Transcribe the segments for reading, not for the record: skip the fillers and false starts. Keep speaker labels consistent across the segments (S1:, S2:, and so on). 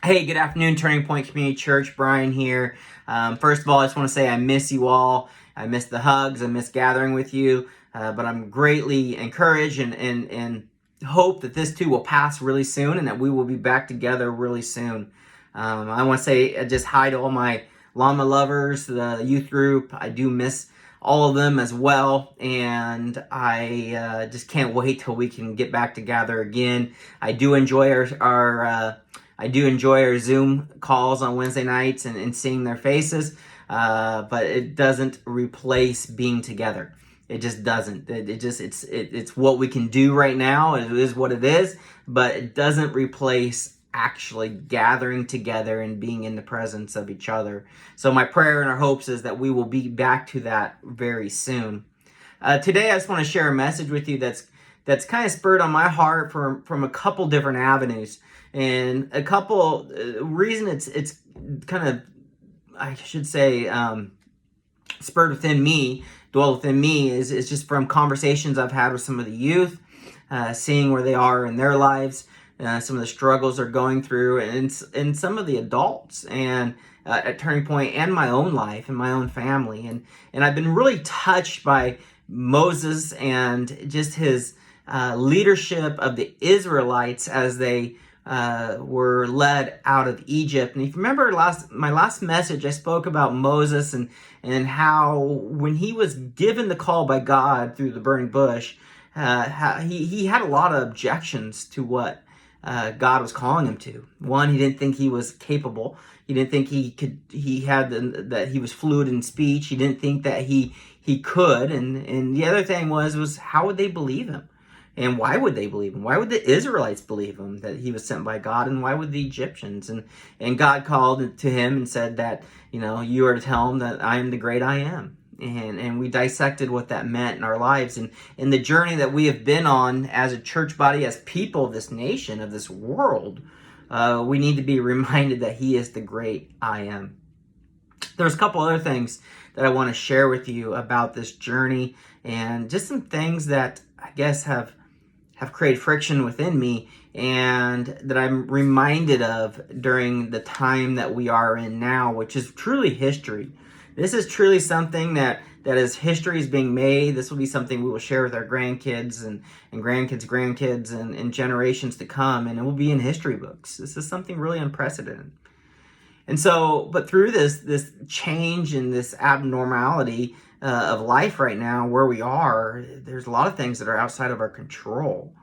S1: Hey, good afternoon, Turning Point Community Church. Bryan here. First of all, I just want to say I miss you all. I miss the hugs. I miss gathering with you. But I'm greatly encouraged and hope that this too will pass really soon and that we will be back together really soon. I want to say just hi to all my llama lovers, the youth group. I do miss all of them as well, and I just can't wait till we can get back together again. I do enjoy our Zoom calls on Wednesday nights and seeing their faces, but it doesn't replace being together. It just doesn't. It's what we can do right now. It is what it is, but it doesn't replace actually gathering together and being in the presence of each other. So my prayer and our hopes is that we will be back to that very soon. Today, I just want to share a message with you that's kind of spurred on my heart from a couple different avenues. And a couple reason it's kind of, I should say, spurred within me, dwell within me is just from conversations I've had with some of the youth, seeing where they are in their lives, some of the struggles they're going through, and some of the adults and at Turning Point and my own life and my own family, and I've been really touched by Moses and just his leadership of the Israelites as they were led out of Egypt. And if you remember my last message, I spoke about Moses and how when he was given the call by God through the burning bush, how he had a lot of objections to what God was calling him to. One, he didn't think he was capable. He didn't think that he was fluid in speech. He didn't think that he could. And the other thing was how would they believe him? And why would they believe him? Why would the Israelites believe him that he was sent by God? And why would the Egyptians? And God called to him and said that, you are to tell him that I am the great I am. And we dissected what that meant in our lives. And in the journey that we have been on as a church body, as people of this nation, of this world, we need to be reminded that he is the great I am. There's a couple other things that I want to share with you about this journey and just some things that I guess have created friction within me and that I'm reminded of during the time that we are in now, which is truly history. This is truly something that as history is being made, this will be something we will share with our grandkids and grandkids and generations to come, and it will be in history books. This is something really unprecedented. And so, but through this change and this abnormality of life right now, where we are, there's a lot of things that are outside of our control.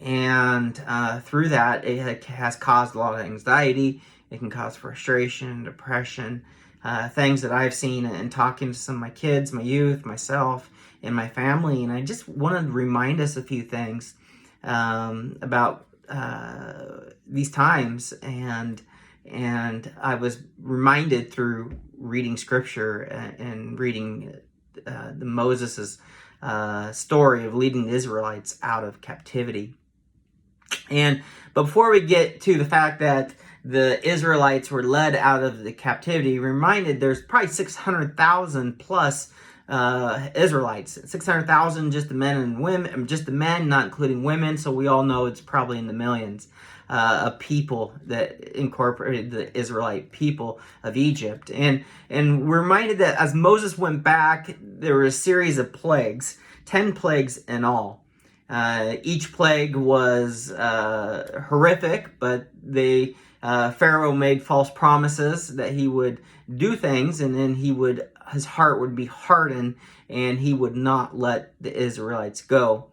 S1: And through that, it has caused a lot of anxiety. It can cause frustration, depression, things that I've seen in talking to some of my kids, my youth, myself, and my family. And I just want to remind us a few things about these times. And I was reminded through reading scripture and reading the Moses' story of leading the Israelites out of captivity. But before we get to the fact that the Israelites were led out of the captivity, reminded there's probably 600,000 plus Israelites, 600,000 just the men and women, just the men, not including women. So we all know it's probably in the millions of people that incorporated the Israelite people of Egypt. And we're reminded that as Moses went back, there were a series of plagues, 10 plagues in all. Each plague was horrific, but Pharaoh made false promises that he would do things, and then his heart would be hardened, and he would not let the Israelites go.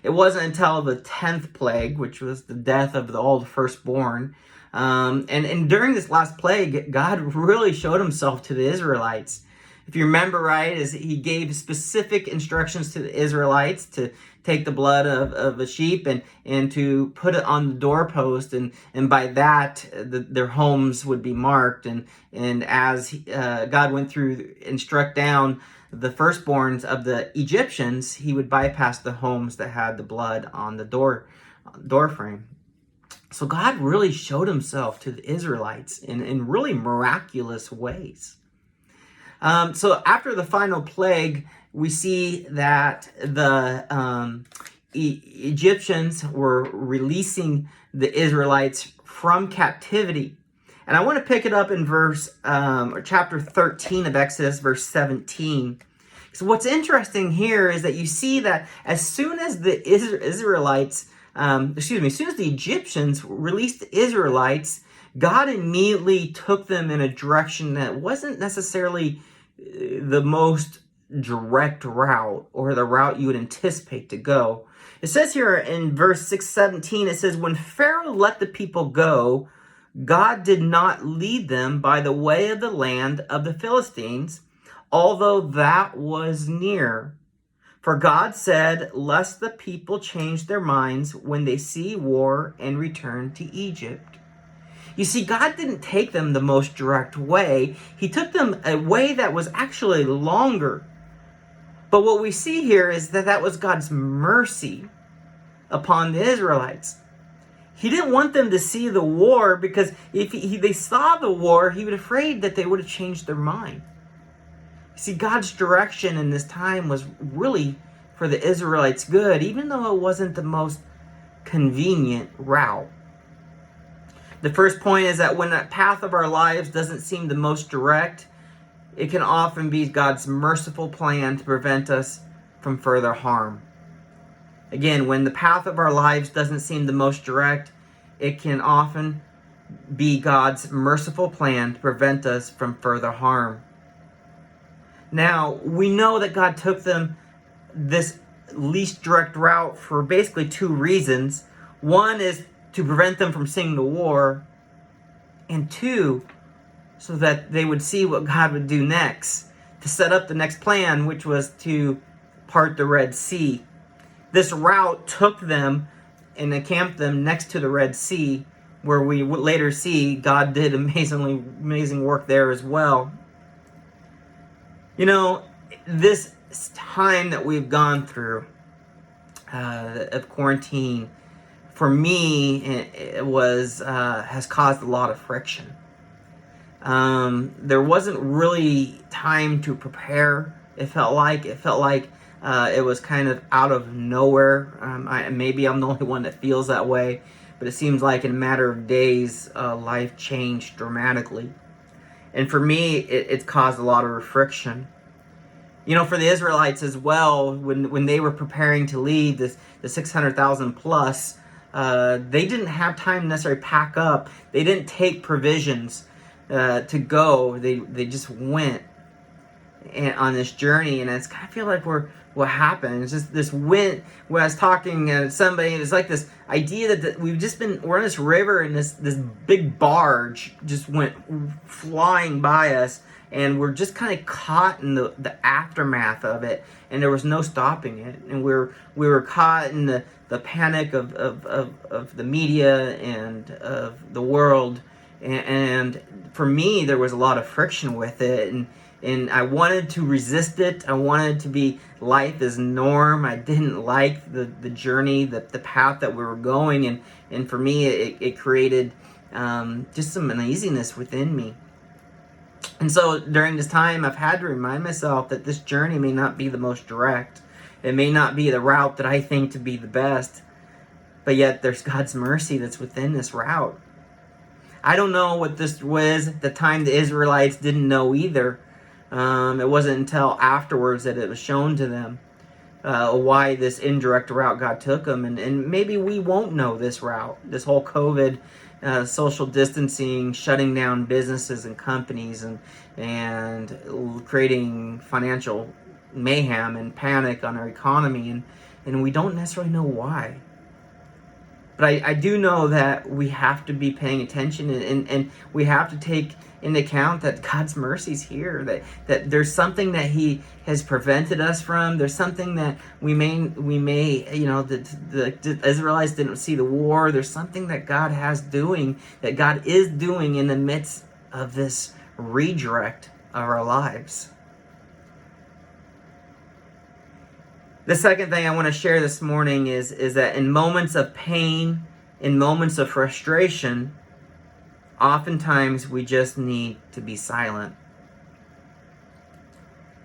S1: It wasn't until the 10th plague, which was the death of all the firstborn, and during this last plague, God really showed himself to the Israelites. If you remember right, is he gave specific instructions to the Israelites to take the blood of a sheep and to put it on the doorpost, and by that their homes would be marked. And as God went through and struck down the firstborns of the Egyptians, he would bypass the homes that had the blood on the door frame. So God really showed himself to the Israelites in really miraculous ways. So after the final plague, we see that the Egyptians were releasing the Israelites from captivity. And I want to pick it up in or chapter 13 of Exodus, verse 17. So what's interesting here is that you see that as soon as the Israelites, as soon as the Egyptians released the Israelites, God immediately took them in a direction that wasn't necessarily the most direct route or the route you would anticipate to go. It says here in verse 6:17, it says, when Pharaoh let the people go, God did not lead them by the way of the land of the Philistines, although that was near. For God said, lest the people change their minds when they see war and return to Egypt. You see, God didn't take them the most direct way. He took them a way that was actually longer. But what we see here is that that was God's mercy upon the Israelites. He didn't want them to see the war, because if they saw the war, he was afraid that they would have changed their mind. See, God's direction in this time was really for the Israelites' good, even though it wasn't the most convenient route. The first point is that when the path of our lives doesn't seem the most direct, it can often be God's merciful plan to prevent us from further harm. Again, when the path of our lives doesn't seem the most direct, it can often be God's merciful plan to prevent us from further harm. Now, we know that God took them this least direct route for basically two reasons. One is to prevent them from seeing the war, and two, so that they would see what God would do next, to set up the next plan, which was to part the Red Sea. This route took them and encamped them next to the Red Sea, where we would later see God did amazing work there as well. You know, this time that we've gone through of quarantine, for me, it was has caused a lot of friction. There wasn't really time to prepare. It felt like it was kind of out of nowhere. Maybe I'm the only one that feels that way, but it seems like in a matter of days, life changed dramatically. And for me, it's caused a lot of friction. You know, for the Israelites as well, when they were preparing to leave the 600,000 plus, they didn't have time to necessarily pack up. They didn't take provisions to go. They just went on this journey, and I feel like what happened. It's just this wind. When I was talking to somebody, it's like this idea that we're on this river, and this big barge just went flying by us, and we're just kind of caught in the aftermath of it, and there was no stopping it. And we were caught in the panic of the media and of the world, and for me there was a lot of friction with it, and I wanted to resist it. I wanted to be life as norm. I didn't like the journey, the path that we were going, and for me it created just some uneasiness within me. And so during this time, I've had to remind myself that this journey may not be the most direct. It may not be the route that I think to be the best, but yet there's God's mercy that's within this route. I don't know what this was at the time. The Israelites didn't know either. It wasn't until afterwards that it was shown to them why this indirect route God took them. And maybe we won't know this route, this whole COVID, social distancing, shutting down businesses and companies, and creating financial mayhem and panic on our economy. And we don't necessarily know why. But I do know that we have to be paying attention, and we have to take into account that God's mercy's here, that there's something that He has prevented us from. There's something that we may the Israelites didn't see the war. There's something that God is doing in the midst of this redirect of our lives. The second thing I want to share this morning is that in moments of pain, in moments of frustration, oftentimes we just need to be silent.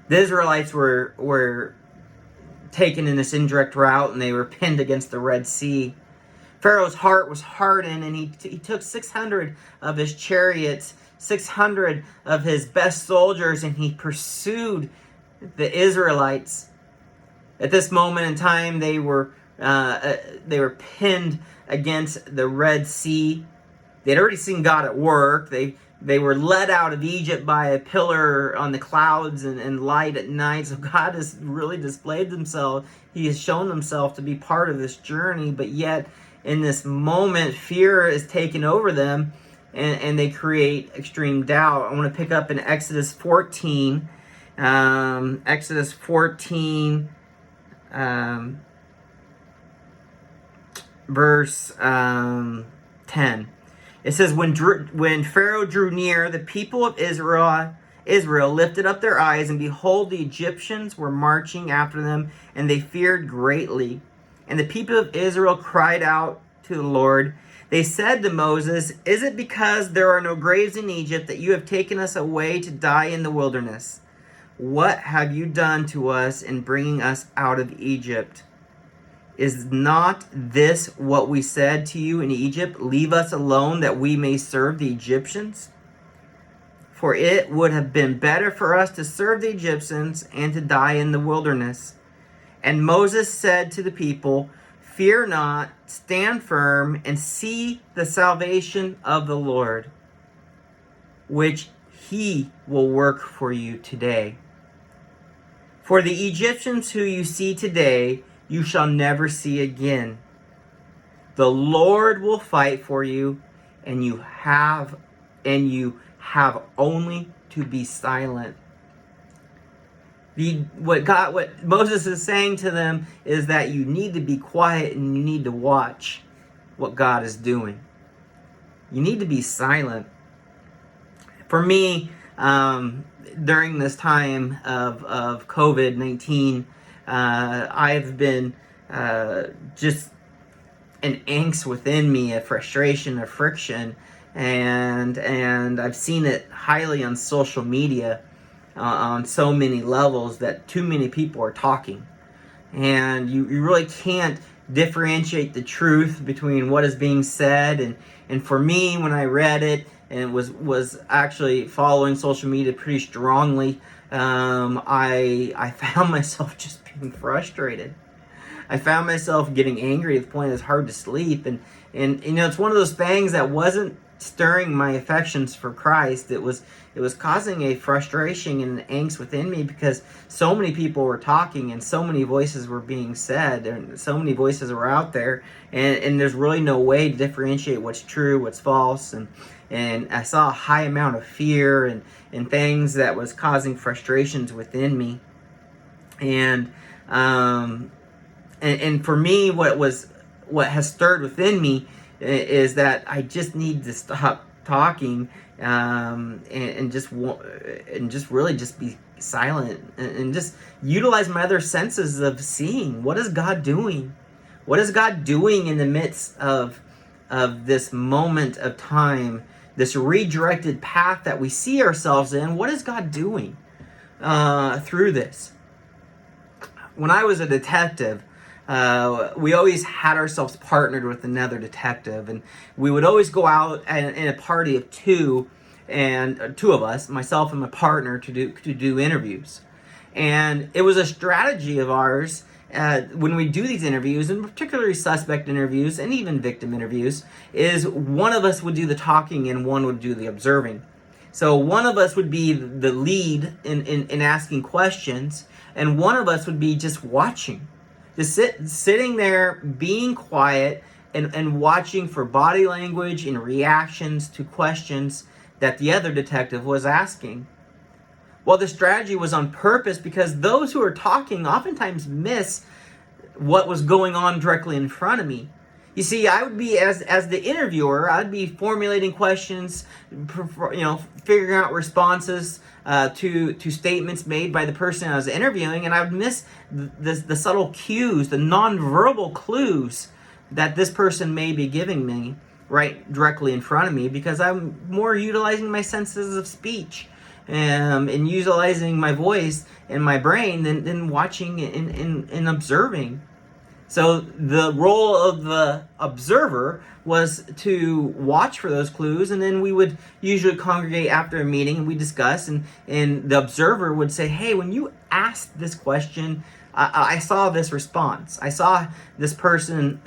S1: The Israelites were taken in this indirect route, and they were pinned against the Red Sea. Pharaoh's heart was hardened, and he took 600 of his chariots, 600 of his best soldiers, and he pursued the Israelites. At this moment in time, they were pinned against the Red Sea. They'd already seen God at work. They were led out of Egypt by a pillar on the clouds and light at night. So God has really displayed himself. He has shown himself to be part of this journey. But yet, in this moment, fear is taken over them, and they create extreme doubt. I want to pick up in Exodus 14. Exodus 14, verse 10. It says, when Pharaoh drew near, the people of Israel lifted up their eyes, and behold, the Egyptians were marching after them, and they feared greatly. And the people of Israel cried out to the Lord. They said to Moses, "Is it because there are no graves in Egypt that you have taken us away to die in the wilderness? What have you done to us in bringing us out of Egypt? Is not this what we said to you in Egypt? Leave us alone that we may serve the Egyptians? For it would have been better for us to serve the Egyptians and to die in the wilderness." And Moses said to the people, "Fear not, stand firm, and see the salvation of the Lord, which he will work for you today. For the Egyptians who you see today, you shall never see again. The Lord will fight for you, and you have only to be silent." What Moses is saying to them is that you need to be quiet and you need to watch what God is doing. You need to be silent. For me, during this time of COVID-19, I've been just an angst within me, a frustration, a friction, and I've seen it highly on social media on so many levels that too many people are talking, and you really can't differentiate the truth between what is being said. And for me, when I read it and was actually following social media pretty strongly, I found myself just being frustrated. I found myself getting angry to the point it's hard to sleep, and it's one of those things that wasn't stirring my affections for Christ. It was causing a frustration and an angst within me, because so many people were talking and so many voices were being said and so many voices were out there, and there's really no way to differentiate what's true, what's false, and I saw a high amount of fear and things that was causing frustrations within me. And for me, what has stirred within me is that I just need to stop talking, and just really just be silent, and just utilize my other senses of seeing what is God doing. What is God doing in the midst of this moment of time, this redirected path that we see ourselves in? What is God doing through this? When I was a detective, we always had ourselves partnered with another detective, and we would always go out in a party of two of us, myself and my partner, to do interviews. And it was a strategy of ours when we do these interviews, and particularly suspect interviews and even victim interviews, is one of us would do the talking and one would do the observing. So one of us would be the lead in asking questions, and one of us would be just watching. Just sitting there, being quiet, and watching for body language and reactions to questions that the other detective was asking. Well, the strategy was on purpose, because those who are talking oftentimes miss what was going on directly in front of me. You see, I would be, as the interviewer, I'd be formulating questions, figuring out responses to statements made by the person I was interviewing, and I would miss the subtle cues, the nonverbal clues that this person may be giving me right directly in front of me, because I'm more utilizing my senses of speech and utilizing my voice and my brain than watching and observing. So the role of the observer was to watch for those clues, and then we would usually congregate after a meeting and we discuss, and the observer would say, hey, when you asked this question, I saw this response. I saw this person,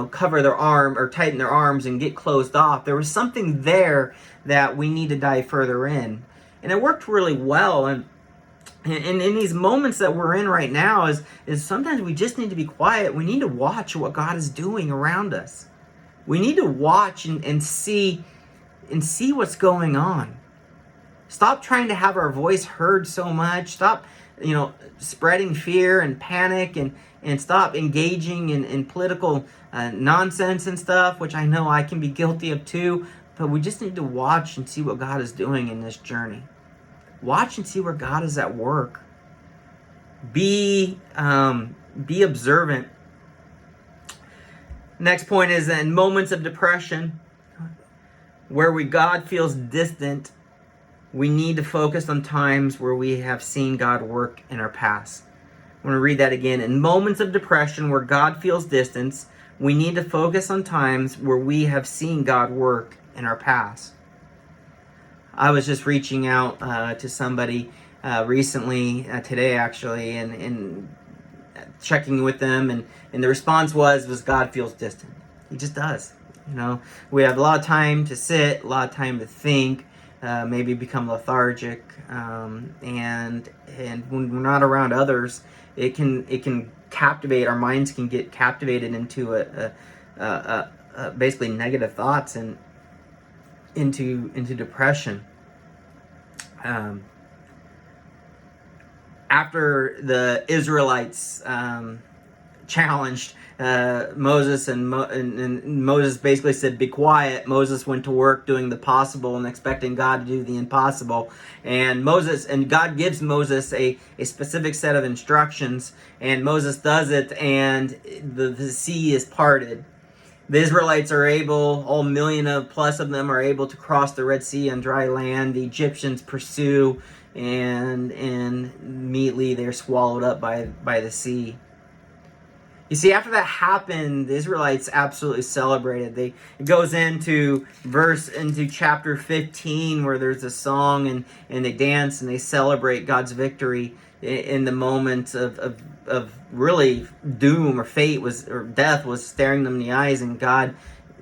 S1: cover their arm or tighten their arms and get closed off. There was something there that we need to dive further in. And it worked really well. And in these moments that we're in right now is sometimes we just need to be quiet. We need to watch what God is doing around us. We need to watch and see what's going on. Stop trying to have our voice heard so much. Stop, spreading fear and panic, and stop engaging in political nonsense and stuff, which I know I can be guilty of too. But we just need to watch and see what God is doing in this journey. Watch and see where God is at work. Be observant. Next point is that in moments of depression, where God feels distant, we need to focus on times where we have seen God work in our past. I'm going to read that again. In moments of depression where God feels distance, we need to focus on times where we have seen God work in our past. I was just reaching out to somebody recently, today actually, and checking with them, and the response was God feels distant. He just does. We have a lot of time to sit, a lot of time to think, maybe become lethargic, and when we're not around others, it can captivate. Our minds can get captivated into a basically negative thoughts and into depression. After the Israelites challenged Moses, and Moses basically said, "Be quiet." Moses went to work doing the possible and expecting God to do the impossible. And God gives Moses a specific set of instructions, and Moses does it, and the sea is parted. The Israelites are able, all million plus of them are able to cross the Red Sea on dry land. The Egyptians pursue, and immediately they're swallowed up by the sea. You see, after that happened, the Israelites absolutely celebrated. It goes into chapter 15, where there's a song, and they dance and they celebrate God's victory in the moment of really doom or fate or death was staring them in the eyes, and God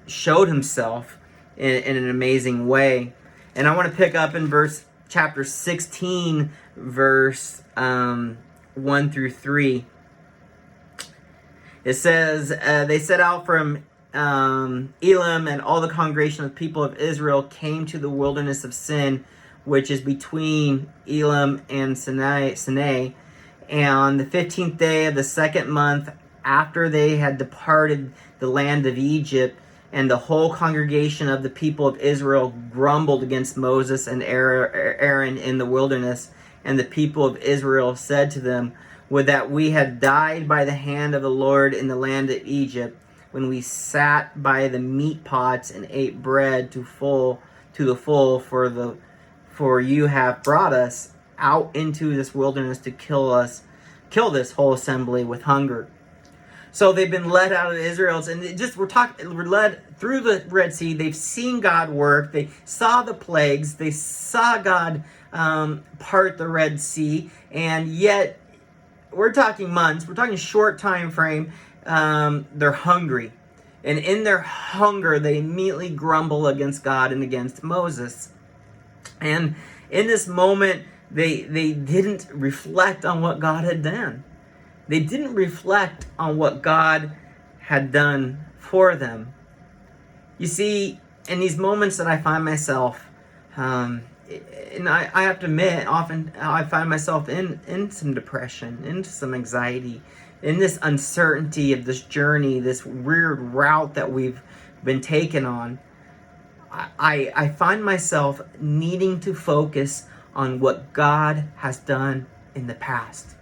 S1: showed himself in an amazing way. And I want to pick up in chapter 16, verse 1 through 3. It says, they set out from Elim, and all the congregation of the people of Israel came to the wilderness of Sin, which is between Elim and Sinai. And on the 15th day of the second month, after they had departed the land of Egypt, and the whole congregation of the people of Israel grumbled against Moses and Aaron in the wilderness. And the people of Israel said to them, "Would that we had died by the hand of the Lord in the land of Egypt, when we sat by the meat pots and ate bread to the full, for you have brought us out into this wilderness to kill this whole assembly with hunger." So they've been led out of Israel, and we're led through the Red Sea. They've seen God work. They saw the plagues. They saw God part the Red Sea, and yet we're talking months. We're talking short time frame. They're hungry, and in their hunger, they immediately grumble against God and against Moses. And in this moment, they didn't reflect on what God had done. They didn't reflect on what God had done for them. You see, in these moments that I find myself, and I have to admit, often I find myself in some depression, into some anxiety, in this uncertainty of this journey, this weird route that we've been taken on. I find myself needing to focus on what God has done in the past.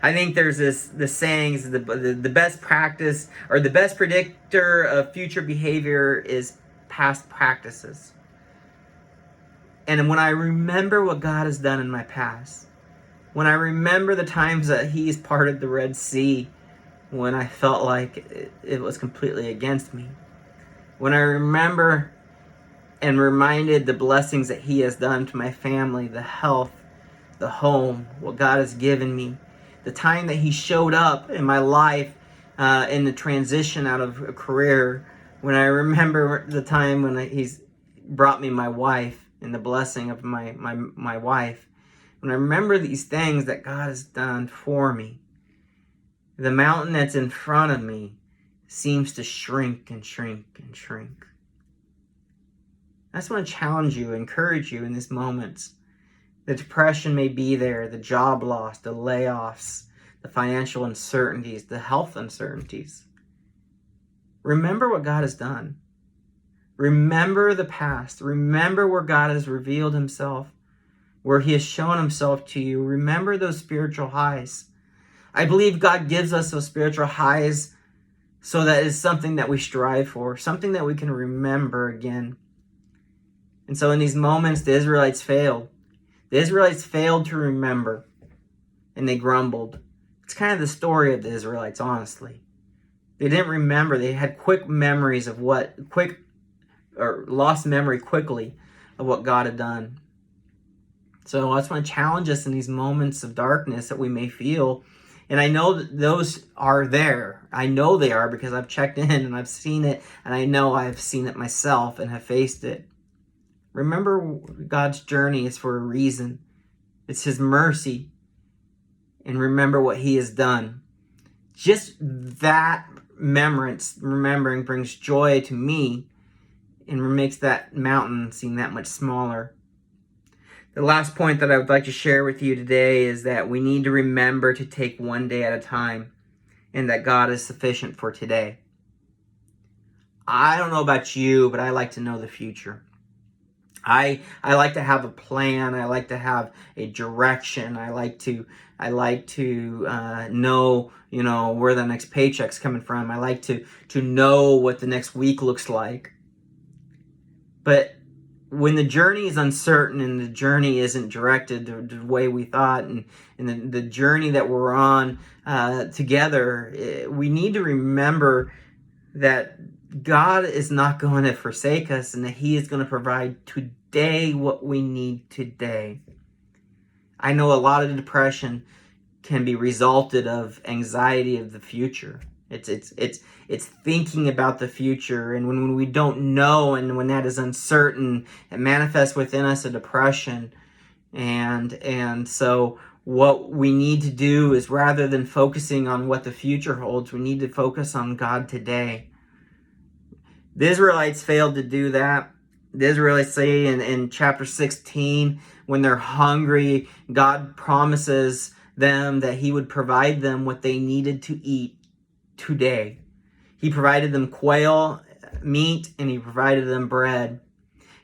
S1: I think there's this saying, the best practice or the best predictor of future behavior is past practices. And when I remember what God has done in my past, when I remember the times that He's parted the Red Sea, when I felt like it was completely against me. When I remember and reminded the blessings that He has done to my family, the health, the home, what God has given me, the time that He showed up in my life in the transition out of a career, when I remember the time when He's brought me my wife and the blessing of my wife, when I remember these things that God has done for me, the mountain that's in front of me seems to shrink and shrink and shrink. I just want to challenge you, encourage you in these moments. The depression may be there, the job loss, the layoffs, the financial uncertainties, the health uncertainties. Remember what God has done. Remember the past. Remember where God has revealed Himself, where He has shown Himself to you. Remember those spiritual highs. I believe God gives us those spiritual highs so that it's something that we strive for, something that we can remember again. And so in these moments, the Israelites failed. The Israelites failed to remember, and they grumbled. It's kind of the story of the Israelites, honestly. They didn't remember. They had lost memory quickly of what God had done. So I just want to challenge us in these moments of darkness that we may feel. And I know that those are there. I know they are because I've checked in and I've seen it, and I know I've seen it myself and have faced it. Remember, God's journey is for a reason. It's His mercy. And remember what He has done. Just that remembering brings joy to me and makes that mountain seem that much smaller. The last point that I would like to share with you today is that we need to remember to take one day at a time, and that God is sufficient for today. I don't know about you, but I like to know the future. I like to have a plan. I like to have a direction. I like to know, where the next paycheck's coming from. I like to know what the next week looks like. But when the journey is uncertain and the journey isn't directed the way we thought, and the journey that we're on together, we need to remember that God is not going to forsake us, and that He is going to provide today what we need today. I know a lot of depression can be resulted of anxiety of the future. It's thinking about the future, and when we don't know, and when that is uncertain, it manifests within us a depression. And so what we need to do is, rather than focusing on what the future holds, we need to focus on God today. The Israelites failed to do that. The Israelites say in chapter 16, when they're hungry, God promises them that He would provide them what they needed to eat today. He provided them quail, meat, and He provided them bread.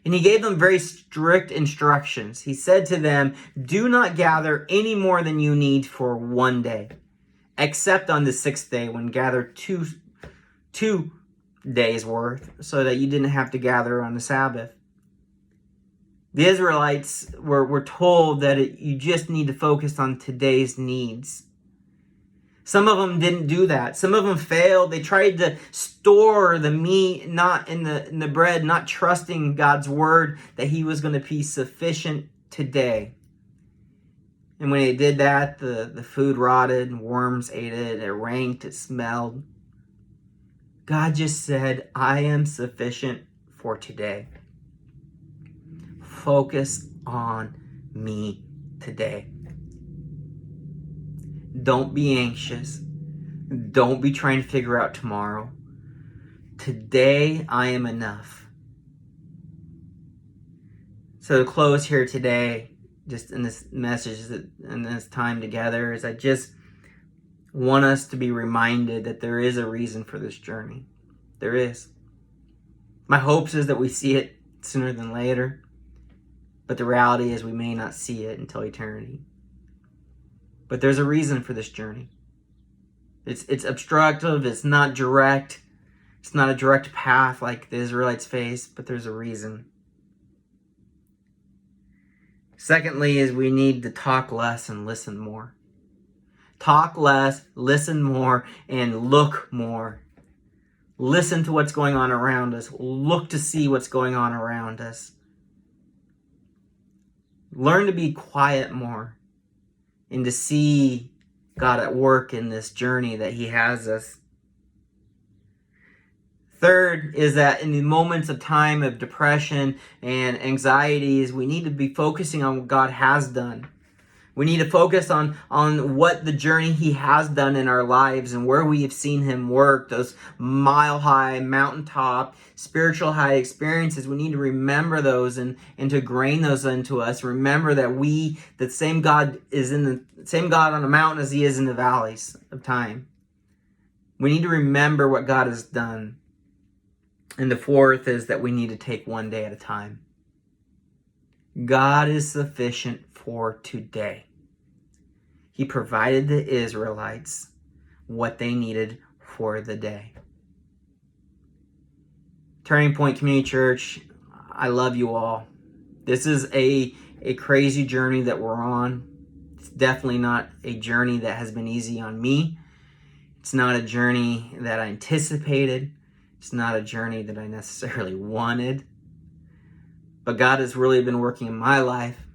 S1: And He gave them very strict instructions. He said to them, do not gather any more than you need for one day, except on the sixth day, when gather two days worth, so that you didn't have to gather on the Sabbath. The Israelites were told that you just need to focus on today's needs. Some of them didn't do that. Some of them failed. They tried to store the meat, not in the bread, not trusting God's word that He was going to be sufficient today. And when they did that, the food rotted, and worms ate it, it ranked, it smelled. God just said, I am sufficient for today. Focus on me today. Don't be anxious. Don't be trying to figure out tomorrow. Today, I am enough. So to close here today, just in this message and this time together, is I just want us to be reminded that there is a reason for this journey. There is. My hopes is that we see it sooner than later, but the reality is we may not see it until eternity. But there's a reason for this journey. It's obstructive, it's not direct, it's not a direct path like the Israelites faced, but there's a reason. Secondly, is we need to talk less and listen more. Talk less, listen more, and look more. Listen to what's going on around us. Look to see what's going on around us. Learn to be quiet more and to see God at work in this journey that He has us. Third is that in the moments of time of depression and anxieties, we need to be focusing on what God has done. We need to focus on what the journey He has done in our lives and where we have seen Him work, those mile-high, mountaintop, spiritual high experiences. We need to remember those and to grain those into us. Remember that the same God is in the same God on the mountain as He is in the valleys of time. We need to remember what God has done. And the fourth is that we need to take one day at a time. God is sufficient for today. He provided the Israelites what they needed for the day. Turning Point Community Church, I love you all. This is a crazy journey that we're on. It's definitely not a journey that has been easy on me. It's not a journey that I anticipated. It's not a journey that I necessarily wanted. But God has really been working in my life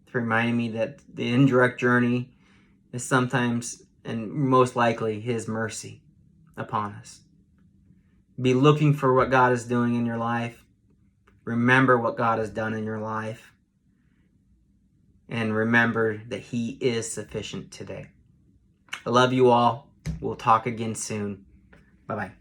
S1: to remind me that the indirect journey is sometimes and most likely His mercy upon us. Be looking for what God is doing in your life. Remember what God has done in your life. And remember that He is sufficient today. I love you all. We'll talk again soon. Bye-bye.